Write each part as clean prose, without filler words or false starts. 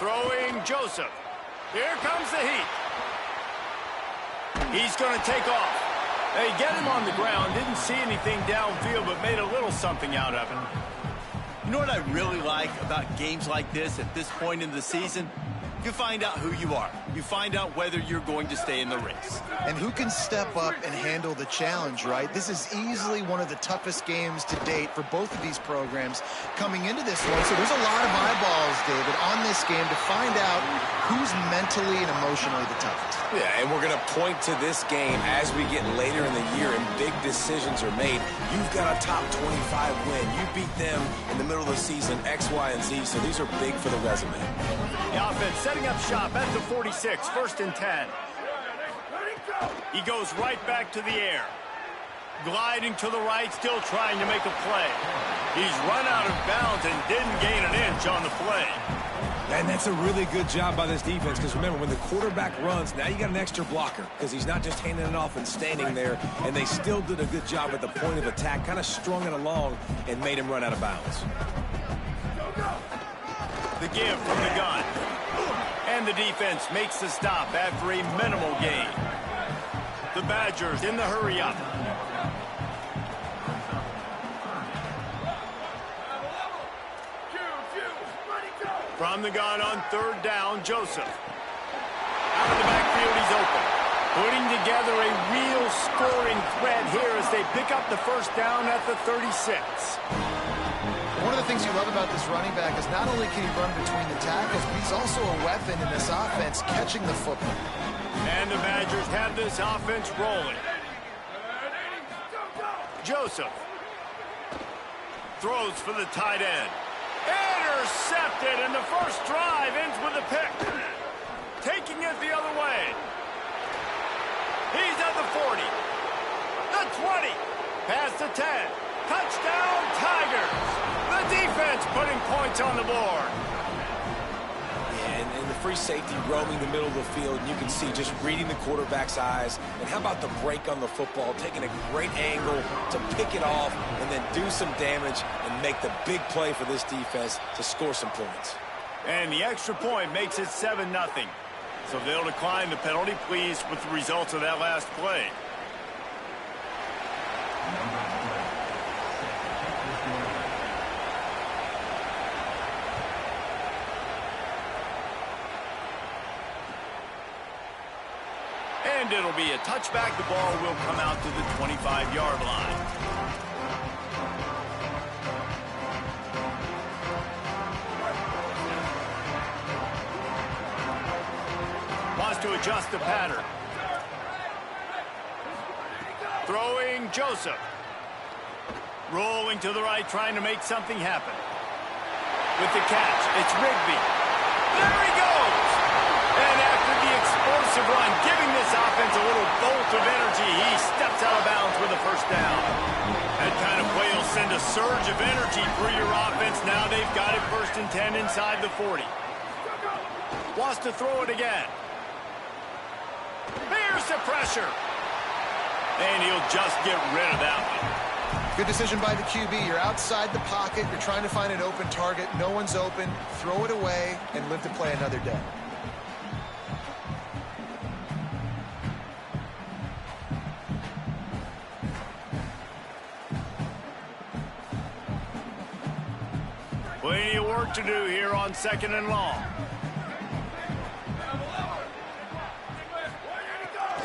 Throwing Joseph. Here comes the heat. He's going to take off. They get him on the ground. Didn't see anything downfield, but made a little something out of it. You know what I really like about games like this at this point in the season? You find out who you are. You find out whether you're going to stay in the race. And who can step up and handle the challenge, right? This is easily one of the toughest games to date for both of these programs coming into this one. So there's a lot of eyeballs, David, on this game to find out who's mentally and emotionally the toughest. Yeah, and we're going to point to this game as we get later in the year and big decisions are made. You've got a top 25 win. You beat them in the middle of the season, X, Y, and Z, so these are big for the resume. The offense setting up shop at the 46, 1st and 10. He goes right back to the air. Gliding to the right, still trying to make a play. He's run out of bounds and didn't gain an inch on the play. And that's a really good job by this defense because remember, when the quarterback runs, now you got an extra blocker because he's not just handing it off and standing there, and they still did a good job at the point of attack, kind of strung it along and made him run out of bounds. The give from the gun. And the defense makes the stop after a minimal gain. The Badgers in the hurry-up. From the gun on 3rd down, Joseph. Out of the backfield, he's open. Putting together a real scoring threat here as they pick up the 1st down at the 36. One of the things you love about this running back is not only can he run between the tackles, but he's also a weapon in this offense, catching the football. And the Badgers have this offense rolling. Joseph throws for the tight end. Intercepted, and the first drive ends with a pick. Taking it the other way. He's at the 40. The 20. Past the 10. Touchdown, Tigers. The defense putting points on the board. Yeah, and the free safety roaming the middle of the field, and you can see just reading the quarterback's eyes. And how about the break on the football, taking a great angle to pick it off and then do some damage and make the big play for this defense to score some points. And the extra point makes it 7-0. So they'll decline the penalty, pleased with the results of that last play. And it'll be a touchback. The ball will come out to the 25-yard line. Wants to adjust the pattern. Throwing Joseph. Rolling to the right, trying to make something happen. With the catch, it's Rigby. There he goes! And after the explosive run, giving this offense a little bolt of energy, he steps out of bounds with a 1st down. That kind of play will send a surge of energy through your offense. Now they've got it 1st and 10 inside the 40. Wants to throw it again. Here's the pressure. And he'll just get rid of that one. Good decision by the QB. You're outside the pocket. You're trying to find an open target. No one's open. Throw it away and live to play another day. Plenty of work to do here on 2nd and long.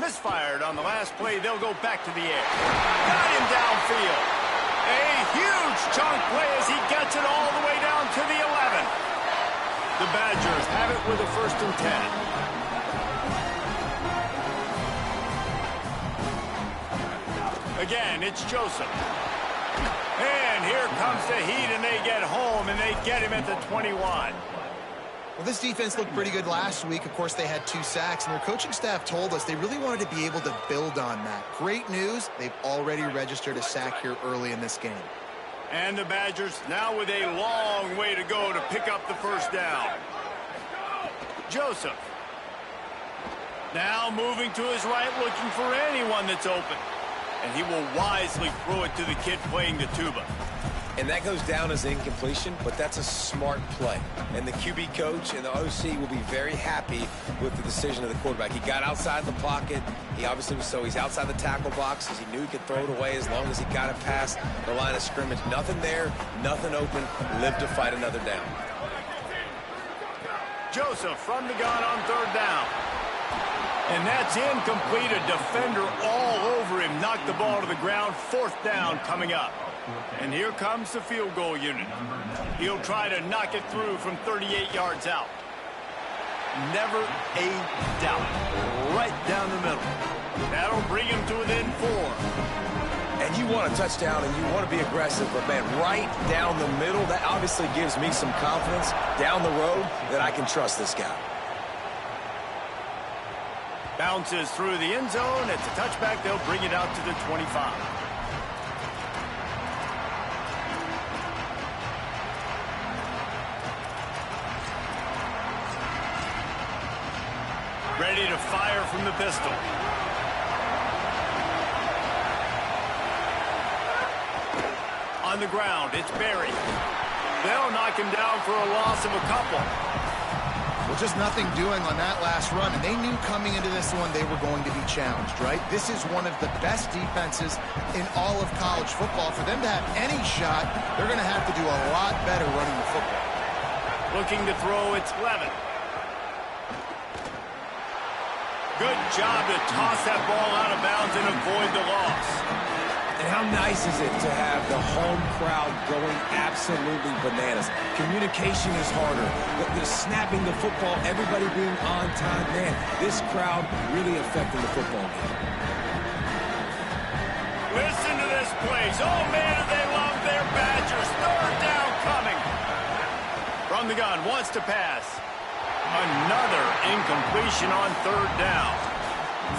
Misfired on the last play. They'll go back to the air. Got him downfield. A huge chunk play as he gets it all the way down to the 11. The Badgers have it with a 1st and 10. Again, it's Joseph. And here comes the heat, and they get home, and they get him at the 21. Well, this defense looked pretty good last week. Of course, they had 2 sacks, and their coaching staff told us they really wanted to be able to build on that. Great news, they've already registered a sack here early in this game. And the Badgers now with a long way to go to pick up the 1st down. Joseph. Now moving to his right, looking for anyone that's open. And he will wisely throw it to the kid playing the tuba. And that goes down as incompletion, but that's a smart play. And the QB coach and the OC will be very happy with the decision of the quarterback. He got outside the pocket. He obviously was, so he's outside the tackle box because he knew he could throw it away as long as he got it past the line of scrimmage. Nothing there, nothing open, live to fight another down. Joseph from the gun on third down. And that's incomplete. A defender all over him. Knocked the ball to the ground. Fourth down coming up. And here comes the field goal unit. He'll try to knock it through from 38 yards out. Never a doubt. Right down the middle. That'll bring him to within 4. And you want a touchdown and you want to be aggressive, but man, right down the middle, that obviously gives me some confidence down the road that I can trust this guy. Bounces through the end zone. It's a touchback. They'll bring it out to the 25. Ready to fire from the pistol. On the ground, it's Berry. They'll knock him down for a loss of a couple. Well, just nothing doing on that last run, and they knew coming into this one they were going to be challenged, right? This is one of the best defenses in all of college football. For them to have any shot, they're going to have to do a lot better running the football. Looking to throw, it's Levin. Good job to toss that ball out of bounds and avoid the loss. And how nice is it to have the home crowd going absolutely bananas? Communication is harder. The snapping the football, everybody being on time. Man, this crowd really affecting the football game. Listen to this place. Oh, man, do they love their Badgers. Third down coming. From the gun, wants to pass. Another incompletion on third down.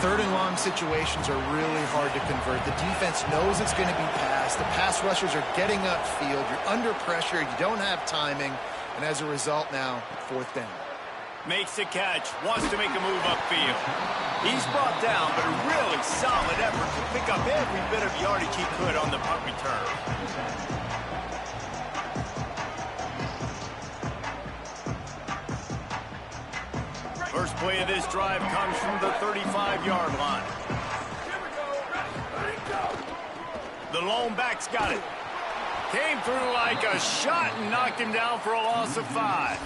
Third and long situations are really hard to convert. The defense knows it's going to be passed. The pass rushers are getting upfield. You're under pressure. You don't have timing. And as a result now, fourth down. Makes the catch. Wants to make a move upfield. He's brought down, but a really solid effort to pick up every bit of yardage he could on the punt return. First play of this drive comes from the 35-yard line. The lone back's got it. Came through like a shot and knocked him down for a loss of 5.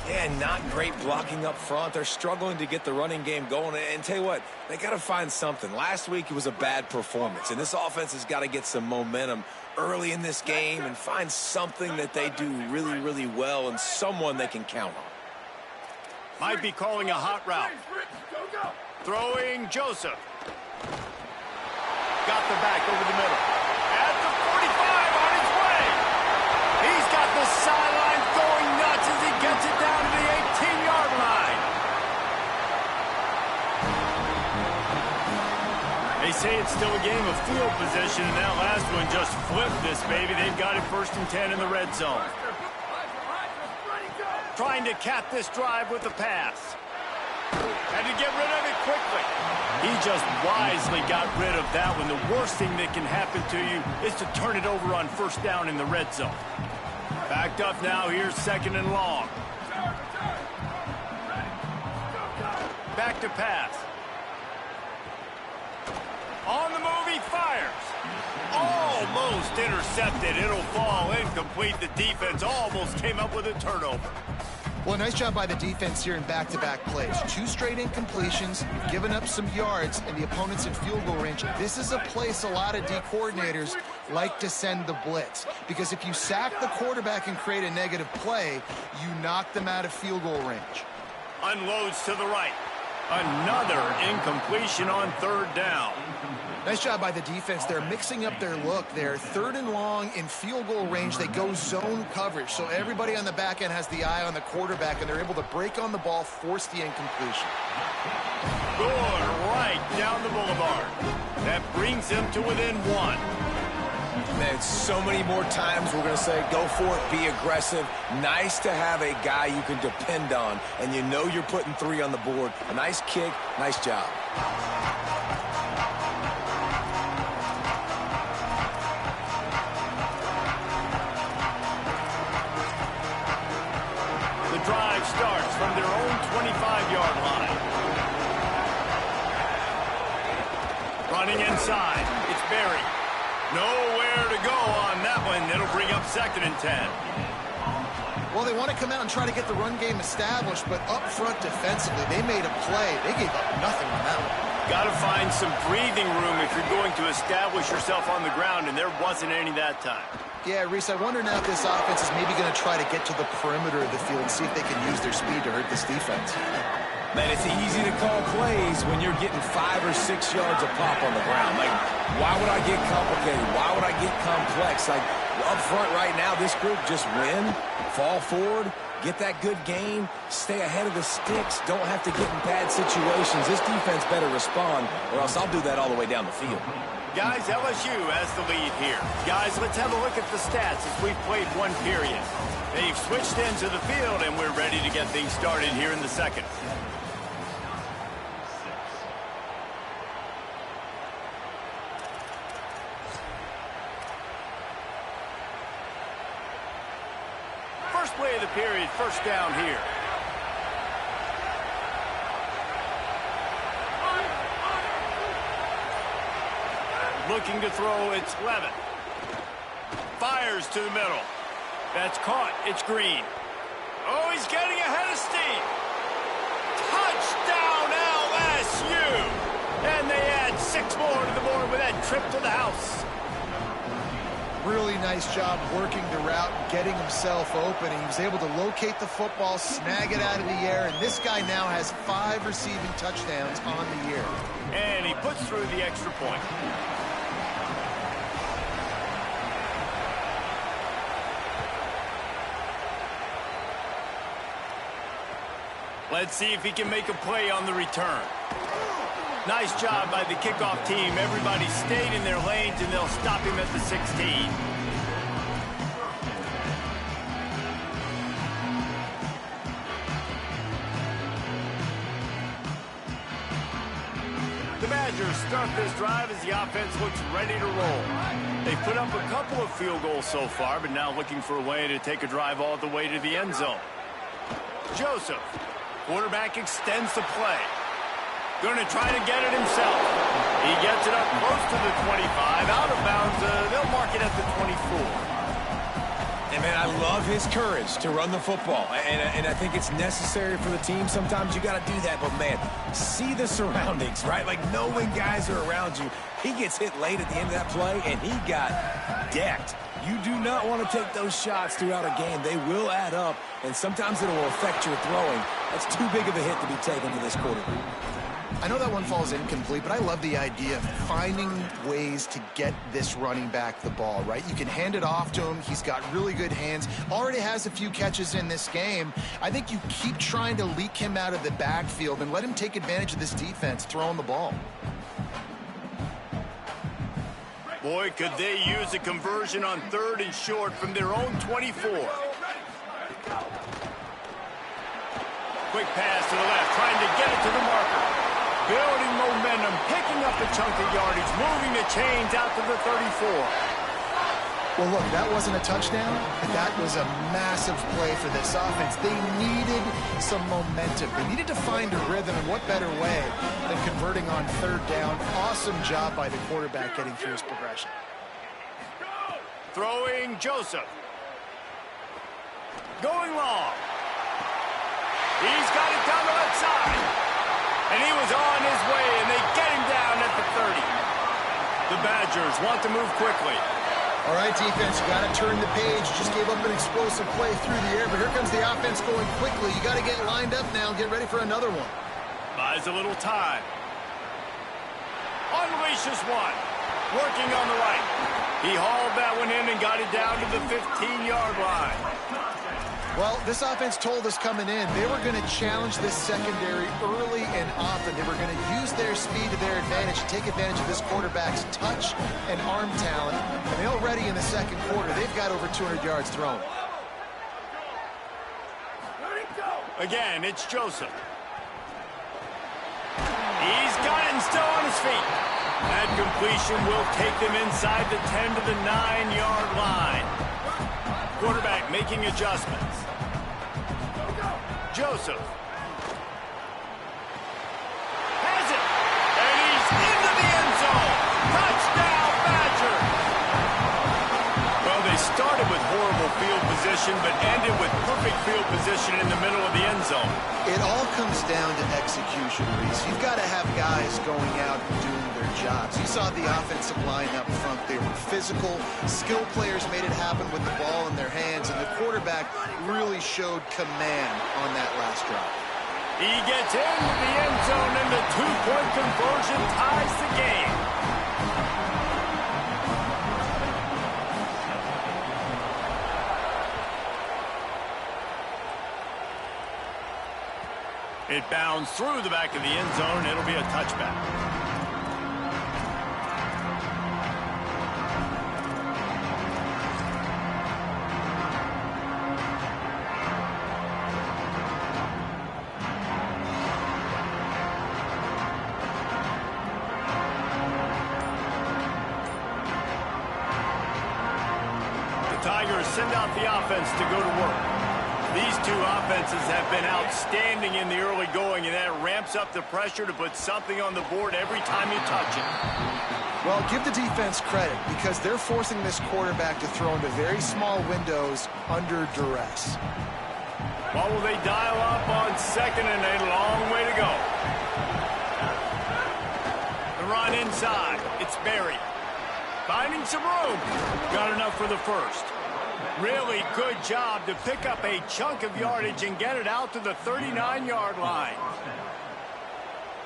Yeah, not great blocking up front. They're struggling to get the running game going. And tell you what, they got to find something. Last week it was a bad performance, and this offense has got to get some momentum early in this game and find something that they do really, really well and someone they can count on. Might be calling a hot route. Throwing Joseph. Got the back over the middle. At the 45 on his way. He's got the sideline going nuts as he gets it down to the 18-yard line. They say it's still a game of field position, and that last one just flipped this baby. They've got it 1st and 10 in the red zone. Trying to cap this drive with the pass. Had to get rid of it quickly. He just wisely got rid of that one. The worst thing that can happen to you is to turn it over on 1st down in the red zone. Backed up now. Here's 2nd and long. Back to pass. On the move, he fires. Almost intercepted. It'll fall incomplete. The defense almost came up with a turnover. Well, nice job by the defense here in back-to-back plays. 2 straight incompletions. You've given up some yards, and the opponent's in field goal range. This is a place a lot of D coordinators like to send the blitz, because if you sack the quarterback and create a negative play, you knock them out of field goal range. Unloads to the right. Another incompletion on 3rd down. Nice job by the defense. They're mixing up their look there. 3rd and long in field goal range. They go zone coverage. So everybody on the back end has the eye on the quarterback, and they're able to break on the ball, force the incompletion. Good right down the boulevard. That brings them to within 1. Man, so many more times we're going to say, go for it, be aggressive. Nice to have a guy you can depend on, and you know you're putting 3 on the board. A nice kick, nice job. from their own 25-yard line. Running inside. It's Berry. Nowhere to go on that one. It'll bring up 2nd and 10. Well, they want to come out and try to get the run game established, but up front defensively, they made a play. They gave up nothing on that one. Got to find some breathing room if you're going to establish yourself on the ground, and there wasn't any that time. Yeah, Reese, I wonder now if this offense is maybe going to try to get to the perimeter of the field and see if they can use their speed to hurt this defense. Man, it's easy to call plays when you're getting 5 or 6 yards of pop on the ground. Like, why would I get complicated? Why would I get complex? Like, up front right now, this group just win, fall forward, get that good gain, stay ahead of the sticks, don't have to get in bad situations. This defense better respond, or else I'll do that all the way down the field. Guys, LSU has the lead here. Guys, let's have a look at the stats as we've played one period. They've switched into the field, and we're ready to get things started here in the second. First play of the period, first down here. Looking to throw, it's Levin. Fires to the middle. That's caught. It's Green. Oh, he's getting ahead of steam. Touchdown, LSU! And they add 6 more to the board with that trip to the house. Really nice job working the route, getting himself open. He was able to locate the football, snag it out of the air, and this guy now has 5 receiving touchdowns on the year. And he puts through the extra point. Let's see if he can make a play on the return. Nice job by the kickoff team. Everybody stayed in their lanes, and they'll stop him at the 16. The Badgers start this drive as the offense looks ready to roll. They've put up a couple of field goals so far, but now looking for a way to take a drive all the way to the end zone. Joseph, quarterback, extends the play. Going to try to get it himself. He gets it up close to the 25. Out of bounds, they'll mark it at the 24. And, man, I love his courage to run the football. And I think it's necessary for the team. Sometimes you got to do that. But, man, see the surroundings, right? Like, know when guys are around you. He gets hit late at the end of that play, and he got decked. You do not want to take those shots throughout a game. They will add up, and sometimes it will affect your throwing. That's too big of a hit to be taken to this quarterback. I know that one falls incomplete, but I love the idea of finding ways to get this running back the ball, right? You can hand it off to him. He's got really good hands. Already has a few catches in this game. I think you keep trying to leak him out of the backfield and let him take advantage of this defense throwing the ball. Boy, could they use a conversion on 3rd and short from their own 24. Quick pass to the left, trying to get it to the marker. Building momentum, picking up a chunk of yardage, moving the chains out to the 34. Well, look, that wasn't a touchdown, but that was a massive play for this offense. They needed some momentum. They needed to find a rhythm, and what better way than converting on 3rd down. Awesome job by the quarterback getting through his progression. Throwing Joseph. Going long. He's got it down the left side. And he was on his way, and they get him down at the 30. The Badgers want to move quickly. All right, defense, you got to turn the page. Just gave up an explosive play through the air, but here comes the offense going quickly. You got to get lined up now and get ready for another one. Buys a little time. Unleashes one. Working on the right. He hauled that one in and got it down to the 15-yard line. Well, this offense told us coming in they were going to challenge this secondary early and often. They were going to use their speed to their advantage, take advantage of this quarterback's touch and arm talent. And already in the second quarter, they've got over 200 yards thrown. Again, it's Joseph. He's got it and still on his feet. That completion will take them inside the 10 to the 9-yard line. Quarterback making adjustments. Joseph. Has it. And he's into the end zone. Touchdown, Badger. Well, they started with horrible field position, but ended with perfect field position in the middle of the end zone. It all comes down to execution, Reese. You've got to have guys going out and doing their jobs. You saw the offensive line up front. They were physical. Skilled players made it happen with the ball in their hands, and the quarterback really showed command on that last drive. He gets into the end zone, and the two-point conversion ties the game. It bounds through the back of the end zone. It'll be a touchback. The Tigers send out the offense to go to work. These two offenses have been outstanding in the early going, and that ramps up the pressure to put something on the board every time you touch it. Well, give the defense credit because they're forcing this quarterback to throw into very small windows under duress. What will they dial up on second and a long way to go? The run inside. It's Berry. Finding some room. Got enough for the first. Really good job to pick up a chunk of yardage and get it out to the 39-yard line.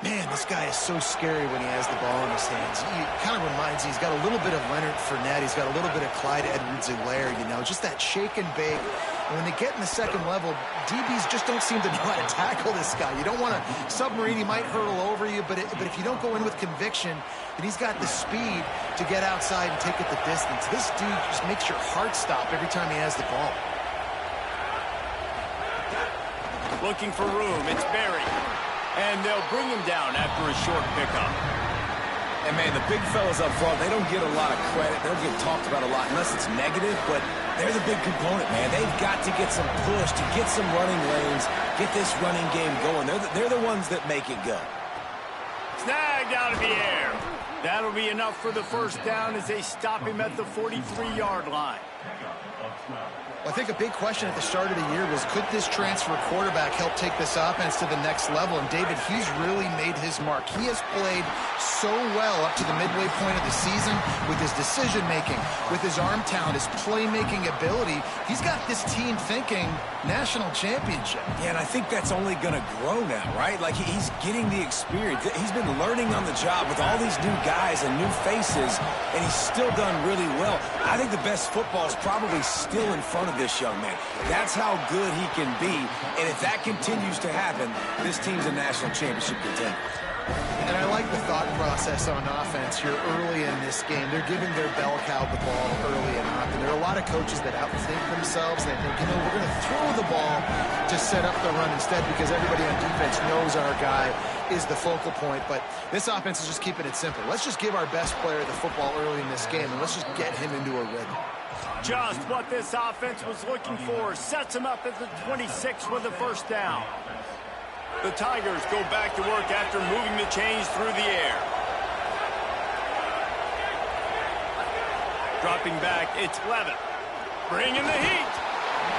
Man, this guy is so scary when he has the ball in his hands. He kind of reminds me, he's got a little bit of Leonard Fournette. He's got a little bit of Clyde Edwards-Helaire, you know, just that shake and bake. And when they get in the second level, DBs just don't seem to know how to tackle this guy. You don't want to submarine. He might hurtle over you, but if you don't go in with conviction, then he's got the speed to get outside and take it the distance. This dude just makes your heart stop every time he has the ball. Looking for room. It's Berry. And they'll bring him down after a short pickup. And, man, the big fellas up front, they don't get a lot of credit. They don't get talked about a lot unless it's negative, but they're the big component, man. They've got to get some push, to get some running lanes, get this running game going. They're the ones that make it go. Snagged out of the air. That'll be enough for the first down as they stop him at the 43-yard line. Well, I think a big question at the start of the year was, could this transfer quarterback help take this offense to the next level? And, David, he's really made his mark. He has played so well up to the midway point of the season with his decision-making, with his arm talent, his playmaking ability. He's got this team thinking national championship. Yeah, and I think that's only going to grow now, right? Like, he's getting the experience. He's been learning on the job with all these new guys and new faces, and he's still done really well. I think the best football is probably still in front of this young man. That's how good he can be, and if that continues to happen, this team's a national championship contender. And I like the thought process on offense here early in this game. They're giving their bell cow the ball early and often. There are a lot of coaches that outthink themselves. They think, you know, we're going to throw the ball to set up the run instead because everybody on defense knows our guy is the focal point. But this offense is just keeping it simple. Let's just give our best player the football early in this game, and let's just get him into a rhythm. Just what this offense was looking for. Sets him up at the 26 with the first down. The Tigers go back to work after moving the chains through the air. Dropping back, it's Levitt. Bringing the heat.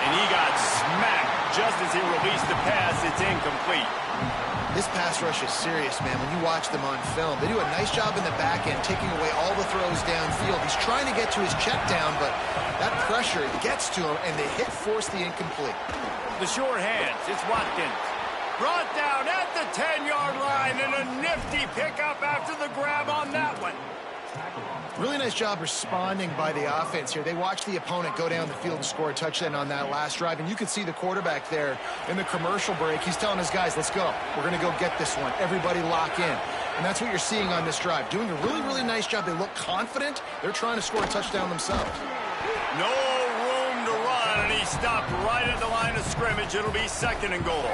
And he got smacked just as he released the pass. It's incomplete. This pass rush is serious, man. When you watch them on film, they do a nice job in the back end, taking away all the throws downfield. He's trying to get to his check down, but that pressure gets to him, and they force the incomplete. The short hands, it's Watkins. Brought down at the 10-yard line, and a nifty pickup after the grab on that one. Really nice job responding by the offense here. They watched the opponent go down the field and score a touchdown on that last drive, and you could see the quarterback there in the commercial break. He's telling his guys, let's go. We're going to go get this one. Everybody lock in. And that's what you're seeing on this drive. Doing a really, really nice job. They look confident. They're trying to score a touchdown themselves. No room to run, and he stopped right at the line of scrimmage. It'll be second and goal.